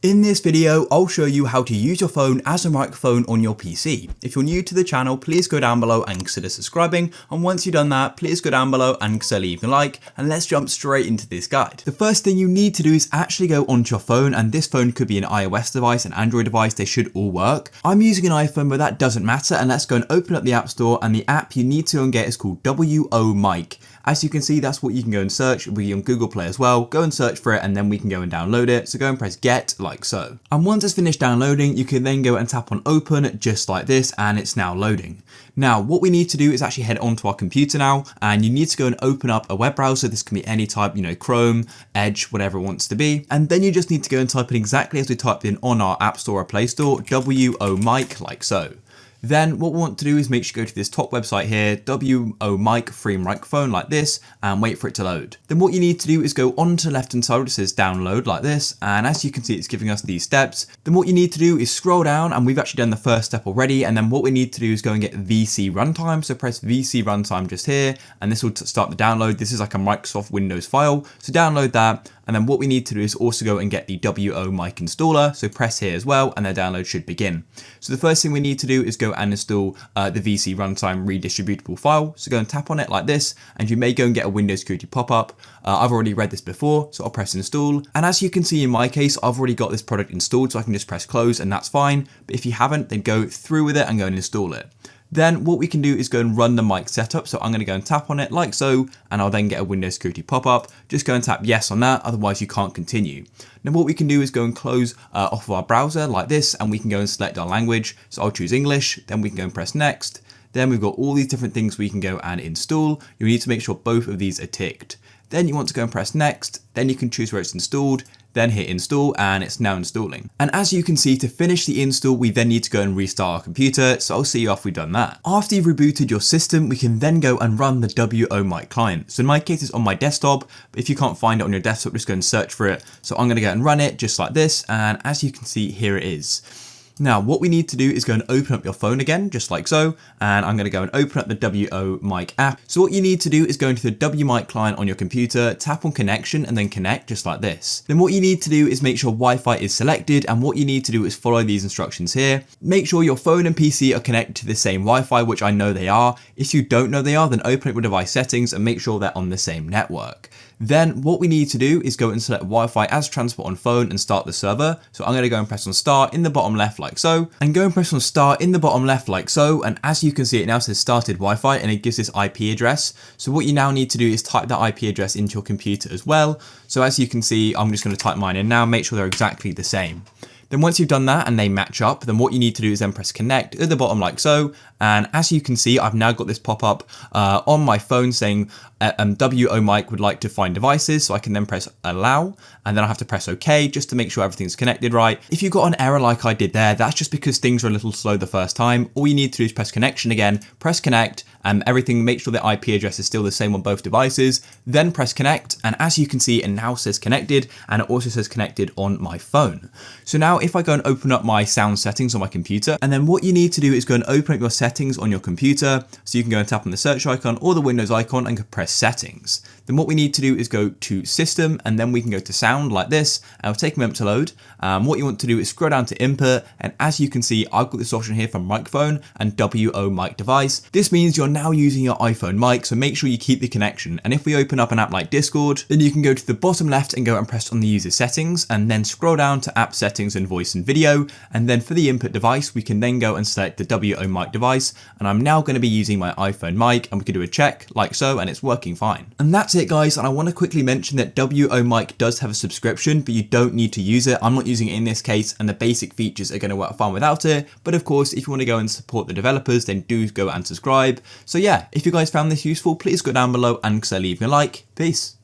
In this video, I'll show you how to use your phone as a microphone on your PC. If you're new to the channel, please go down below and consider subscribing. And once you've done that, please go down below and consider leaving a like, and let's jump straight into this guide. The first thing you need to do is actually go onto your phone, and this phone could be an iOS device, an Android device, they should all work. I'm using an iPhone, but that doesn't matter, and let's go and open up the App Store, and the app you need to go and get is called WO Mic. As you can see, that's what you can go and search. It'll be on Google Play as well. Go and search for it, and then we can go and download it. So go and press get like so. And once it's finished downloading, you can then go and tap on open just like this, and it's now loading. Now, what we need to do is actually head onto our computer now, and you need to go and open up a web browser. This can be any type, Chrome, Edge, whatever it wants to be. And then you just need to go and type in exactly as we typed in on our App Store or Play Store, WO Mic like so. Then what we want to do is make sure you go to this top website here, WO Mic free microphone like this, and wait for it to load. Then what you need to do is go on to the left hand side where it says download like this, and as you can see it's giving us these steps. Then what you need to do is scroll down, and we've actually done the first step already, and then what we need to do is go and get VC runtime. So press VC runtime just here, and this will start the download. This is like a Microsoft Windows file, so download that. And then what we need to do is also go and get the WO Mic installer. So press here as well, and the download should begin. So the first thing we need to do is go and install the VC runtime redistributable file. So go and tap on it like this, and you may go and get a Windows security pop-up. I've already read this before, so I'll press install. And as you can see in my case, I've already got this product installed, so I can just press close and that's fine. But if you haven't, then go through with it and go and install it. Then what we can do is go and run the mic setup. So I'm going to go and tap on it like so, and I'll then get a Windows security pop-up. Just go and tap yes on that, otherwise you can't continue. Now what we can do is go and close off of our browser like this, and we can go and select our language. So I'll choose English, then we can go and press next. Then we've got all these different things we can go and install. You need to make sure both of these are ticked. Then you want to go and press next, then you can choose where it's installed, then hit install, and it's now installing. And as you can see, to finish the install, we then need to go and restart our computer. So I'll see you after we've done that. After you've rebooted your system, we can then go and run the WO Mic client. So in my case, it's on my desktop, but if you can't find it on your desktop, just go and search for it. So I'm going to go and run it just like this. And as you can see, here it is. Now, what we need to do is go and open up your phone again, just like so, and I'm going to go and open up the WO Mic app. So what you need to do is go into the WO Mic client on your computer, tap on connection, and then connect just like this. Then what you need to do is make sure Wi-Fi is selected, and what you need to do is follow these instructions here. Make sure your phone and PC are connected to the same Wi-Fi, which I know they are. If you don't know they are, then open up your device settings and make sure they're on the same network. Then what we need to do is go and select Wi-Fi as transport on phone and start the server. So I'm going to go and press on start in the bottom left like so, and go and press on start in the bottom left like so. And as you can see, it now says started Wi-Fi, and it gives this IP address. So what you now need to do is type that IP address into your computer as well. So as you can see, I'm just going to type mine in now, make sure they're exactly the same. Then once you've done that and they match up, then what you need to do is then press connect at the bottom like so. And as you can see, I've now got this pop up on my phone saying WO Mic would like to find devices. So I can then press allow, and then I have to press OK just to make sure everything's connected right. If you got an error like I did there, that's just because things are a little slow the first time. All you need to do is press connection again, press connect, and everything, make sure the IP address is still the same on both devices, then press connect. And as you can see, it now says connected, and it also says connected on my phone. So now if I go and open up my sound settings on my computer, and then what you need to do is go and open up your settings on your computer. So you can go and tap on the search icon or the Windows icon and press settings. Then what we need to do is go to system, and then we can go to sound like this, and it'll take a moment to load. What you want to do is scroll down to input, and as you can see, I've got this option here for microphone and WO Mic device. This means you're now using your iPhone mic, so make sure you keep the connection. And if we open up an app like Discord, then you can go to the bottom left and go and press on the user settings, and then scroll down to app settings and voice and video. And then for the input device, we can then go and select the WO Mic device. And I'm now going to be using my iPhone mic, and we can do a check like so, and it's working fine. And that's it, guys. And I want to quickly mention that WO Mic does have a subscription, but you don't need to use it. I'm not using it in this case, and the basic features are going to work fine without it. But of course, if you want to go and support the developers, then do go and subscribe. So yeah, if you guys found this useful, please go down below and leave me a like. Peace.